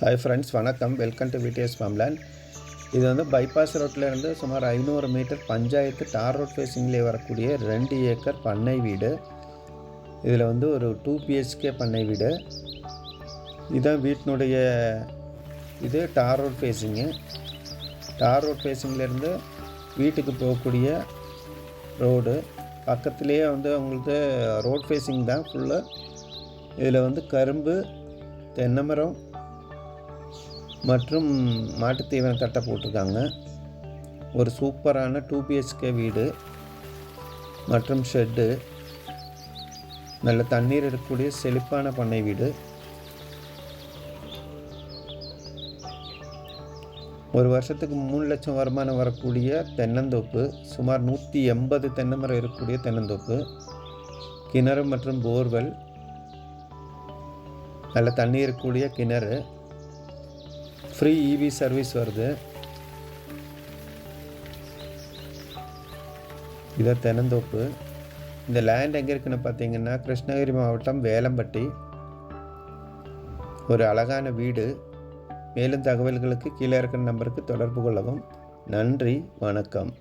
Hi friends, வணக்கம். Welcome to VTS farmland. இது வந்து பைபாஸ் ரோட்டிலேருந்து சுமார் 500 மீட்டர் பஞ்சாயத்து தார் ரோட் ஃபேஸிங்லேயே வரக்கூடிய 2 ஏக்கர் பண்ணை வீடு. இதில் வந்து ஒரு 2 பிஹெச்கே பண்ணை வீடு. இதுதான் வீட்டினுடைய இது தார் ரோட் ஃபேஸிங்கு. தார் ரோட் ஃபேஸிங்லேருந்து வீட்டுக்கு போகக்கூடிய ரோடு பக்கத்துலேயே வந்து அவங்களுக்கு ரோட் ஃபேஸிங் தான் ஃபுல்லாக. இதில் வந்து கரும்பு, தென்னை மரம் மற்றும் மாட்டுத் தீவன கட்டை போட்டிருக்காங்க. ஒரு சூப்பரான 2 பிஹெச்கே வீடு மற்றும் ஷெட்டு, நல்ல தண்ணீர் இருக்கக்கூடிய செழிப்பான பண்ணை வீடு. ஒரு வருஷத்துக்கு 3 லட்சம் வருமானம் வரக்கூடிய தென்னந்தோப்பு, சுமார் 180 தென்னை மரம் இருக்கக்கூடிய தென்னந்தோப்பு, கிணறு மற்றும் போர்வெல், நல்ல தண்ணி இருக்கக்கூடிய கிணறு, ஃப்ரீ இவி சர்வீஸ் வருது. இதை தென்னந்தோப்பு. இந்த லேண்ட் எங்கே இருக்குன்னு பார்த்தீங்கன்னா கிருஷ்ணகிரி மாவட்டம் வேலம்பட்டி. ஒரு அழகான வீடு. மேலும் தகவல்களுக்கு கீழே இருக்கிற நம்பருக்கு தொடர்பு கொள்ளவும். நன்றி, வணக்கம்.